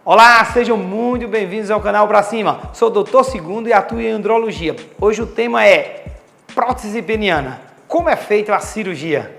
Olá, sejam muito bem-vindos ao canal Pra Cima. Sou o Dr. Segundo e atuo em andrologia. Hoje o tema é prótese peniana. Como é feita a cirurgia?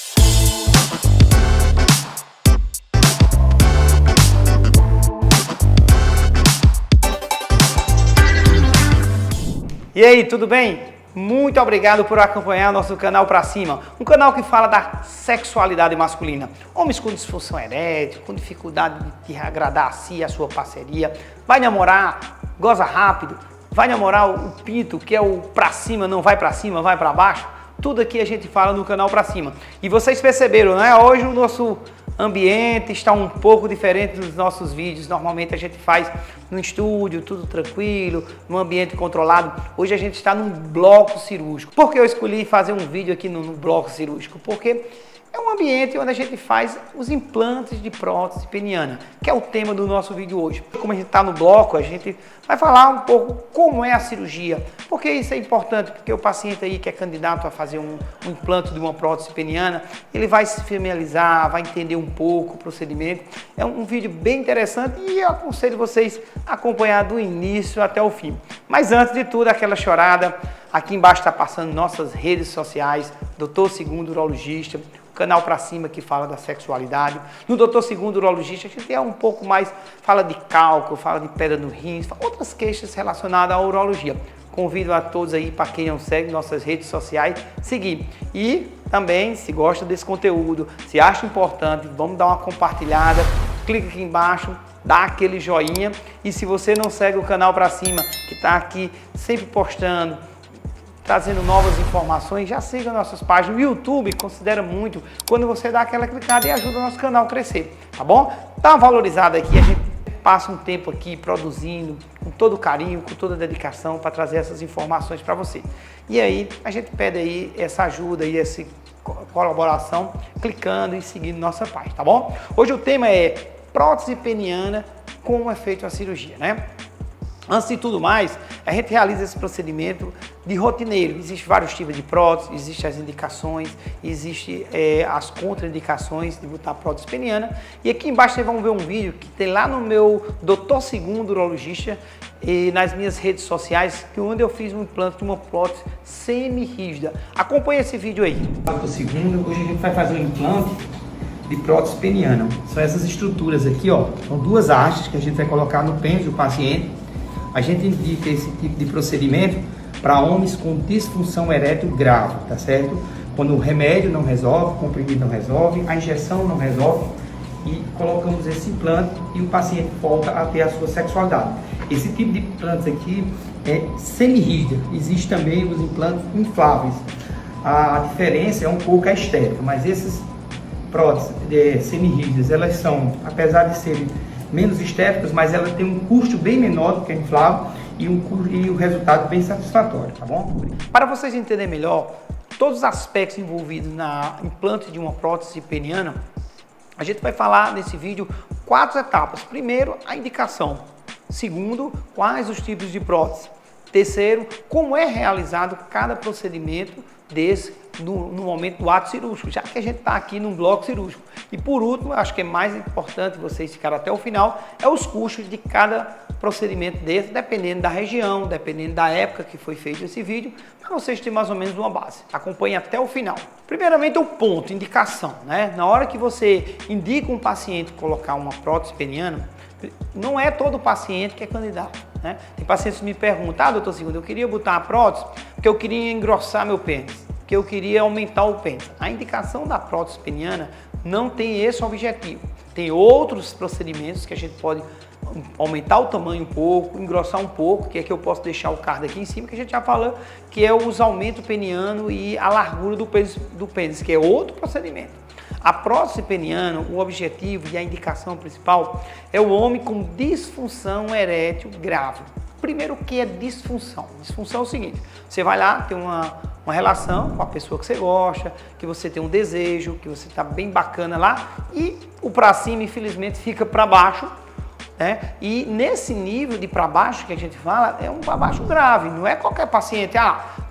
E aí, tudo bem? Muito obrigado por acompanhar nosso canal Pra Cima, um canal que fala da sexualidade masculina. Homens com disfunção erétil, com dificuldade de agradar a si, a sua parceria, vai namorar, goza rápido, vai namorar o pinto, que é o pra cima, não vai pra cima, vai pra baixo. Tudo aqui a gente fala no canal Pra Cima. E vocês perceberam, né? Hoje o nosso ambiente está um pouco diferente dos nossos vídeos. Normalmente a gente faz no estúdio, tudo tranquilo, num ambiente controlado. Hoje a gente está num bloco cirúrgico. Por que eu escolhi fazer um vídeo aqui no bloco cirúrgico? Porque é um ambiente onde a gente faz os implantes de prótese peniana, que é o tema do nosso vídeo hoje. Como a gente está no bloco, a gente vai falar um pouco como é a cirurgia. Por que isso é importante? Porque o paciente aí que é candidato a fazer um implante de uma prótese peniana, ele vai se familiarizar, vai entender um pouco o procedimento. É um vídeo bem interessante e eu aconselho vocês a acompanhar do início até o fim. Mas antes de tudo, aquela chorada, aqui embaixo está passando nossas redes sociais, Dr. Segundo Urologista, canal Pra Cima que fala da sexualidade. No Dr. Segundo Urologista a gente é um pouco mais, fala de cálculo, fala de pedra no rins, outras queixas relacionadas à urologia. Convido a todos aí, para quem não segue nossas redes sociais, seguir. E também, se gosta desse conteúdo, se acha importante, vamos dar uma compartilhada, clica aqui embaixo, dá aquele joinha. E se você não segue o canal Pra Cima, que está aqui sempre postando, trazendo novas informações, já siga nossas páginas. O YouTube considera muito quando você dá aquela clicada e ajuda o nosso canal a crescer, tá bom? Dá uma valorizada aqui, a gente passa um tempo aqui produzindo com todo carinho, com toda dedicação para trazer essas informações para você. E aí a gente pede aí essa ajuda e essa colaboração clicando e seguindo nossa página, tá bom? Hoje o tema é prótese peniana, como é feita a cirurgia, né? Antes de tudo mais, a gente realiza esse procedimento de rotineiro. Existem vários tipos de prótese, existem as indicações, existem as contraindicações de botar prótese peniana. E aqui embaixo vocês vão ver um vídeo que tem lá no meu Dr. Segundo Urologista e nas minhas redes sociais, que onde eu fiz um implante de uma prótese semi-rígida. Acompanhe esse vídeo aí. Dr. Segundo, hoje a gente vai fazer um implante de prótese peniana. São essas estruturas aqui, ó. São duas hastes que a gente vai colocar no pênis do paciente. A gente indica esse tipo de procedimento para homens com disfunção erétil grave, tá certo? Quando o remédio não resolve, o comprimido não resolve, a injeção não resolve e colocamos esse implante e o paciente volta a ter a sua sexualidade. Esse tipo de implantes aqui é semi-rígido. Existe também os implantes infláveis. A diferença é um pouco a estética, mas esses próteses semi-rígidas, elas são, apesar de serem menos estéticas, mas ela tem um custo bem menor do que a inflável e o resultado bem satisfatório, tá bom? Para vocês entenderem melhor todos os aspectos envolvidos na implante de uma prótese peniana, a gente vai falar nesse vídeo 4 etapas. Primeiro, a indicação. Segundo, quais os tipos de prótese. Terceiro, como é realizado cada procedimento desse no momento do ato cirúrgico, já que a gente está aqui num bloco cirúrgico. E por último, acho que é mais importante vocês ficarem até o final, é os custos de cada procedimento desse, dependendo da região, dependendo da época que foi feito esse vídeo, para vocês terem mais ou menos uma base. Acompanhe até o final. Primeiramente, o ponto, indicação, né? Na hora que você indica um paciente colocar uma prótese peniana, não é todo paciente que é candidato, né? Tem pacientes que me perguntam, doutor Segundo, eu queria botar a prótese porque eu queria engrossar meu pênis, que eu queria aumentar o pênis. A indicação da prótese peniana não tem esse objetivo. Tem outros procedimentos que a gente pode aumentar o tamanho um pouco, engrossar um pouco, que é que eu posso deixar o card aqui em cima, que a gente já falou, que é o usamento peniano e a largura do pênis, que é outro procedimento. A prótese peniana, o objetivo e a indicação principal é o homem com disfunção erétil grave. Primeiro, o que é disfunção? Disfunção é o seguinte, você vai lá, tem uma relação com a pessoa que você gosta, que você tem um desejo, que você está bem bacana lá e o pra cima, infelizmente, fica para baixo, né? E nesse nível de para baixo que a gente fala, é um para baixo grave, não é qualquer paciente,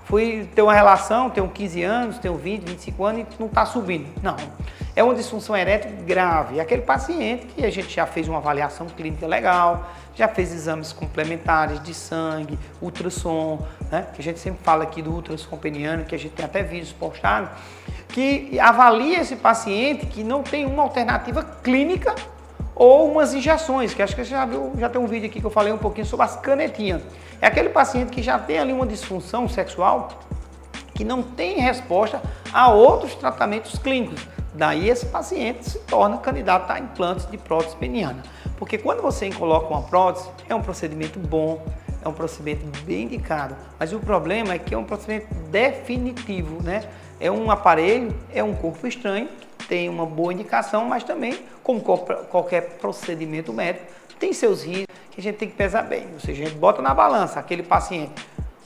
fui ter uma relação, tenho 15 anos, tenho 20, 25 anos e não está subindo. Não, é uma disfunção erétil grave. É aquele paciente que a gente já fez uma avaliação clínica legal, já fez exames complementares de sangue, ultrassom, né? Que a gente sempre fala aqui do ultrassom peniano, que a gente tem até vídeos postados, que avalia esse paciente que não tem uma alternativa clínica ou umas injeções, que acho que você já viu, já tem um vídeo aqui que eu falei um pouquinho sobre as canetinhas. É aquele paciente que já tem ali uma disfunção sexual que não tem resposta a outros tratamentos clínicos. Daí esse paciente se torna candidato a implantes de prótese peniana. Porque quando você coloca uma prótese, é um procedimento bom, é um procedimento bem indicado. Mas o problema é que é um procedimento definitivo, né? É um aparelho, é um corpo estranho, tem uma boa indicação, mas também, como qualquer procedimento médico, tem seus riscos que a gente tem que pesar bem. Ou seja, a gente bota na balança aquele paciente,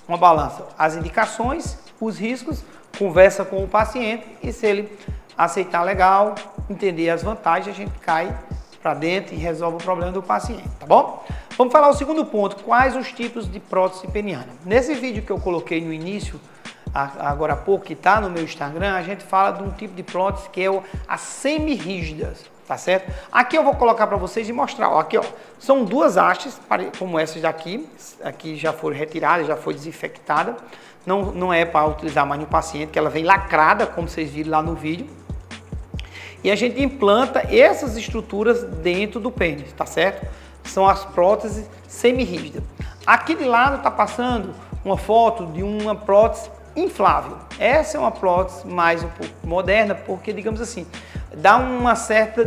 uma balança, as indicações, os riscos, conversa com o paciente e se ele aceitar legal, entender as vantagens, a gente cai para dentro e resolve o problema do paciente, tá bom? Vamos falar o segundo ponto, quais os tipos de prótese peniana. Nesse vídeo que eu coloquei no início, agora há pouco, que está no meu Instagram, a gente fala de um tipo de prótese que é as semi-rígidas, tá certo? Aqui eu vou colocar para vocês e mostrar, ó, aqui ó, são duas hastes, como essas daqui, aqui já foram retiradas, já foi desinfectada, não é para utilizar mais no paciente, que ela vem lacrada, como vocês viram lá no vídeo. E a gente implanta essas estruturas dentro do pênis, tá certo? São as próteses semi-rígidas. Aqui de lado está passando uma foto de uma prótese inflável. Essa é uma prótese mais um pouco moderna, porque, digamos assim, dá uma certa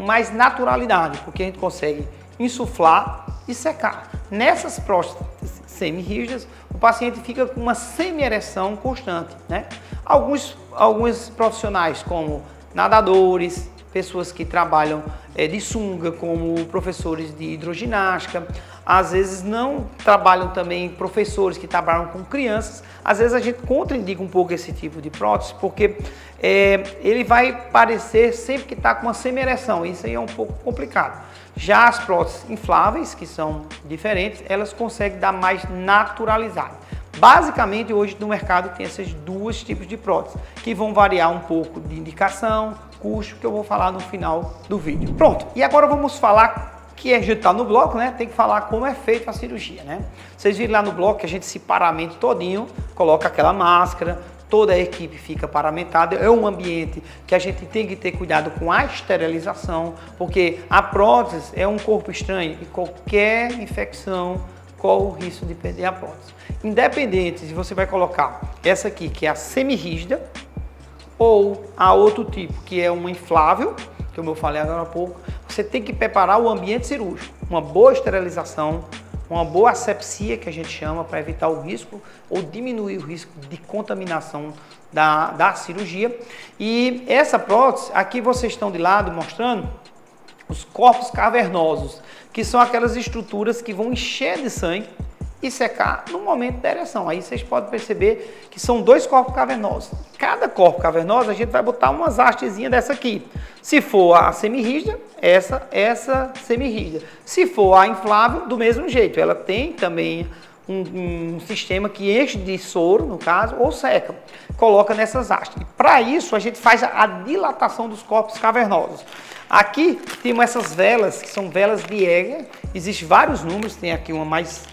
mais naturalidade, porque a gente consegue insuflar e secar. Nessas próteses semi-rígidas, o paciente fica com uma semi-ereção constante, né? Alguns profissionais, como nadadores, pessoas que trabalham de sunga, como professores de hidroginástica, às vezes não trabalham também professores que trabalham com crianças, às vezes a gente contraindica um pouco esse tipo de prótese, porque ele vai parecer sempre que está com uma semi-ereção, isso aí é um pouco complicado. Já as próteses infláveis, que são diferentes, elas conseguem dar mais naturalizado. Basicamente, hoje no mercado tem esses dois tipos de prótese, que vão variar um pouco de indicação, custo, que eu vou falar no final do vídeo. Pronto, e agora vamos falar, que a gente está no bloco, né? Tem que falar como é feita a cirurgia, né? Vocês viram lá no bloco que a gente se paramenta todinho, coloca aquela máscara, toda a equipe fica paramentada, é um ambiente que a gente tem que ter cuidado com a esterilização, porque a prótese é um corpo estranho e qualquer infecção corre o risco de perder a prótese. Independente se você vai colocar essa aqui, que é a semi-rígida, ou a outro tipo, que é uma inflável, que como eu falei agora há pouco, você tem que preparar o ambiente cirúrgico, uma boa esterilização, uma boa asepsia, que a gente chama, para evitar o risco ou diminuir o risco de contaminação da cirurgia. E essa prótese, aqui vocês estão de lado mostrando os corpos cavernosos, que são aquelas estruturas que vão encher de sangue e secar no momento da ereção. Aí vocês podem perceber que são dois corpos cavernosos. Cada corpo cavernoso a gente vai botar umas hastezinhas dessa aqui. Se for a semi-rígida, essa semi-rígida. Se for a inflável, do mesmo jeito. Ela tem também um sistema que enche de soro, no caso, ou seca. Coloca nessas hastes. Para isso, a gente faz a dilatação dos corpos cavernosos. Aqui temos essas velas, que são velas de Heger. Existem vários números, tem aqui uma mais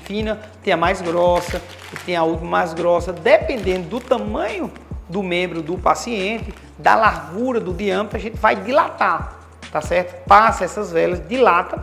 fina, tem a mais grossa, tem a outra mais grossa, dependendo do tamanho do membro do paciente, da largura, do diâmetro, a gente vai dilatar, tá certo? Passa essas velas, dilata,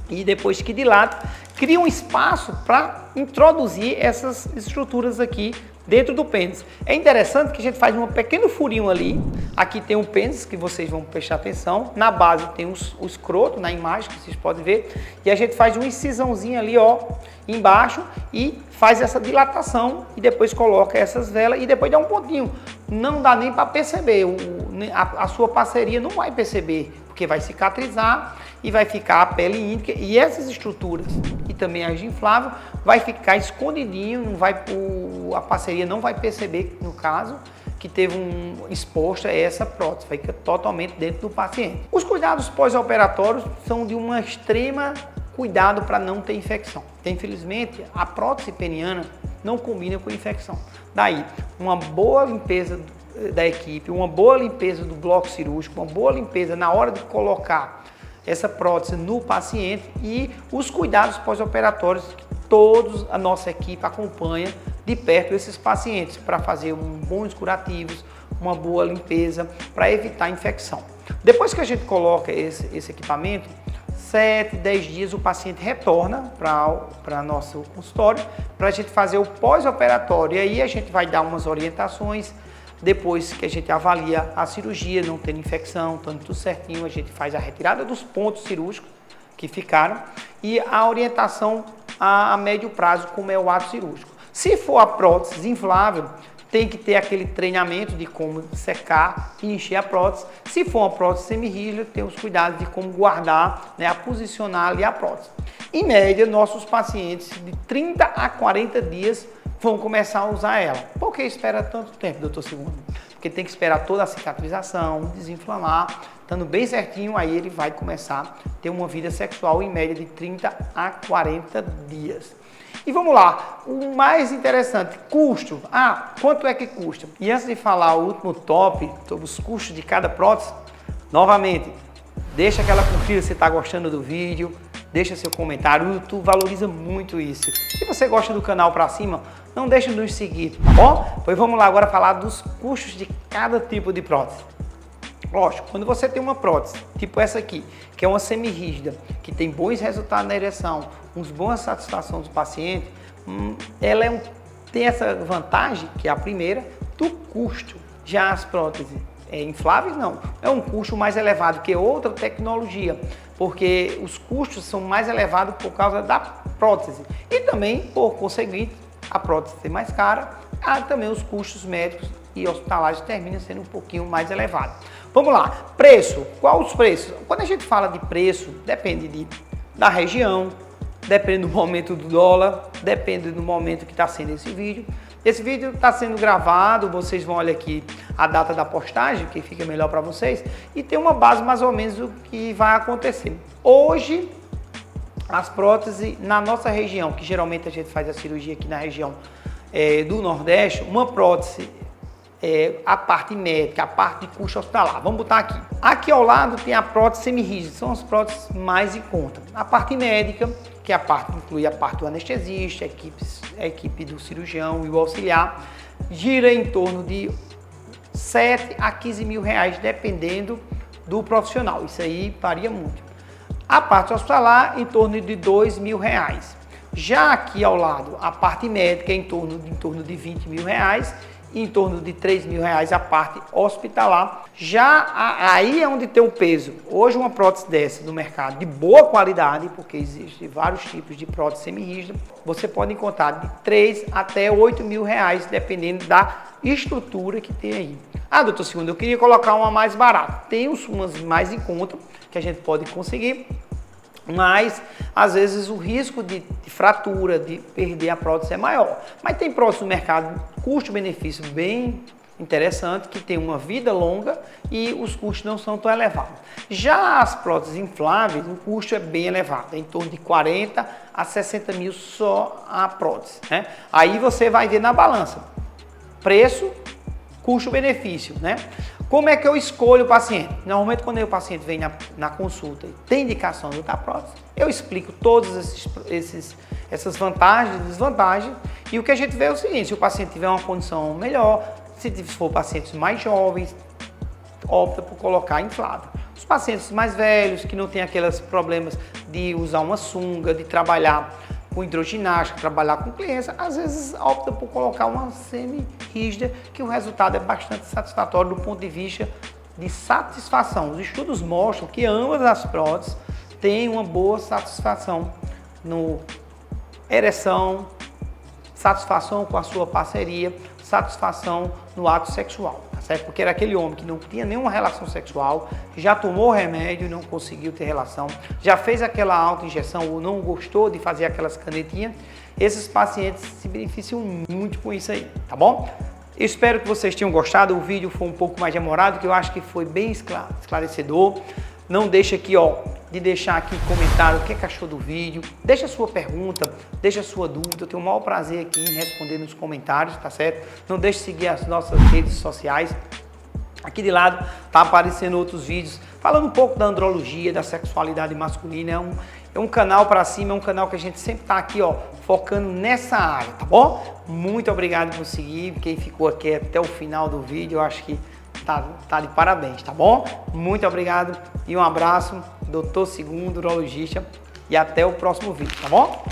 e depois que dilata, cria um espaço para introduzir essas estruturas aqui dentro do pênis. É interessante que a gente faz um pequeno furinho ali. Aqui tem um pênis, que vocês vão prestar atenção. Na base tem o escroto, na imagem, que vocês podem ver. E a gente faz uma incisãozinha ali, ó, embaixo, e faz essa dilatação. E depois coloca essas velas e depois dá um pontinho. Não dá nem para perceber. A sua parceria não vai perceber, porque vai cicatrizar e vai ficar a pele índica. E essas estruturas, e também as inflável, vai ficar escondidinho, não vai, a parceria não vai perceber, no caso, que teve exposta essa prótese, fica totalmente dentro do paciente. Os cuidados pós-operatórios são de uma extrema cuidado para não ter infecção. Infelizmente, a prótese peniana não combina com infecção. Daí, uma boa limpeza da equipe, uma boa limpeza do bloco cirúrgico, uma boa limpeza na hora de colocar essa prótese no paciente e os cuidados pós-operatórios que todos a nossa equipe acompanha de perto esses pacientes para fazer bons curativos, uma boa limpeza para evitar infecção. Depois que a gente coloca esse equipamento, 7, 10 dias o paciente retorna para nosso consultório para a gente fazer o pós-operatório. E aí a gente vai dar umas orientações. Depois que a gente avalia a cirurgia, não tendo infecção, estando tudo certinho, a gente faz a retirada dos pontos cirúrgicos que ficaram e a orientação a médio prazo, como é o ato cirúrgico. Se for a prótese inflável, tem que ter aquele treinamento de como secar e encher a prótese. Se for uma prótese semirrígida, tem os cuidados de como guardar, né, a posicionar ali a prótese. Em média, nossos pacientes de 30 a 40 dias vão começar a usar ela. Por que espera tanto tempo, doutor Segundo? Porque tem que esperar toda a cicatrização, desinflamar, estando bem certinho, aí ele vai começar a ter uma vida sexual em média de 30 a 40 dias. E vamos lá, o mais interessante, custo. Quanto é que custa? E antes de falar o último top sobre os custos de cada prótese, novamente, deixa aquela curtida se está gostando do vídeo, deixa seu comentário, o YouTube valoriza muito isso. Se você gosta do canal Pra Cima, não deixe de nos seguir, tá bom? Pois vamos lá agora falar dos custos de cada tipo de prótese. Lógico, quando você tem uma prótese, tipo essa aqui, que é uma semirrígida, que tem bons resultados na ereção, uma boa satisfação do paciente, ela tem essa vantagem, que é a primeira, do custo. Já as próteses infláveis, não. É um custo mais elevado que outra tecnologia, porque os custos são mais elevados por causa da prótese. E também, por conseguinte, a prótese ser mais cara, também os custos médicos e hospitalares terminam sendo um pouquinho mais elevados. Vamos lá, preço. Qual os preços? Quando a gente fala de preço, depende da região, depende do momento do dólar, depende do momento que está sendo esse vídeo. Esse vídeo está sendo gravado, vocês vão olhar aqui a data da postagem, que fica melhor para vocês, e tem uma base mais ou menos do que vai acontecer. Hoje, as próteses na nossa região, que geralmente a gente faz a cirurgia aqui na região do Nordeste, uma prótese, a parte médica, a parte de custo hospitalar. Vamos botar aqui. Aqui ao lado tem a prótese semirrígida, são as próteses mais em conta. A parte médica, que é a parte que inclui a parte do anestesista, a equipe do cirurgião e o auxiliar, gira em torno de 7 a 15 mil reais, dependendo do profissional. Isso aí varia muito. A parte hospitalar, em torno de 2 mil reais. Já aqui ao lado, a parte médica, em torno de 20 mil reais, em torno de 3 mil reais a parte hospitalar. Já aí é onde tem o peso. Hoje uma prótese dessa no mercado de boa qualidade, porque existem vários tipos de prótese semirrígida, você pode encontrar de 3 até 8 mil reais, dependendo da estrutura que tem aí. Doutor Segundo, eu queria colocar uma mais barata. Tem umas mais em conta que a gente pode conseguir, mas às vezes o risco de fratura, de perder a prótese é maior. Mas tem prótese no mercado, custo-benefício bem interessante, que tem uma vida longa e os custos não são tão elevados. Já as próteses infláveis, o custo é bem elevado, é em torno de 40 a 60 mil só a prótese, né? Aí você vai ver na balança, preço, custo-benefício, né? Como é que eu escolho o paciente? Normalmente, quando o paciente vem na consulta e tem indicação de outra prótese, eu explico todas essas vantagens e desvantagens. E o que a gente vê é o seguinte: se o paciente tiver uma condição melhor, se for pacientes mais jovens, opta por colocar inflável. Os pacientes mais velhos, que não têm aqueles problemas de usar uma sunga, de trabalhar com hidroginástica, trabalhar com criança, às vezes opta por colocar uma semi-rígida, que o resultado é bastante satisfatório do ponto de vista de satisfação. Os estudos mostram que ambas as próteses têm uma boa satisfação no ereção, satisfação com a sua parceria, satisfação no ato sexual, tá certo? Porque era aquele homem que não tinha nenhuma relação sexual, já tomou remédio e não conseguiu ter relação, já fez aquela auto-injeção ou não gostou de fazer aquelas canetinhas. Esses pacientes se beneficiam muito com isso aí, tá bom? Eu espero que vocês tenham gostado. O vídeo foi um pouco mais demorado, que eu acho que foi bem esclarecedor. Não deixe aqui, de deixar aqui comentário o que achou do vídeo, deixa a sua pergunta, deixa a sua dúvida, eu tenho o maior prazer aqui em responder nos comentários, tá certo? Não deixe de seguir as nossas redes sociais. Aqui de lado tá aparecendo outros vídeos falando um pouco da andrologia, da sexualidade masculina. É um canal para cima, é um canal que a gente sempre tá aqui, ó, focando nessa área, tá bom? Muito obrigado por seguir, quem ficou aqui até o final do vídeo, eu acho que tá de parabéns, tá bom? Muito obrigado e um abraço, Dr. Segundo, urologista, e até o próximo vídeo, tá bom?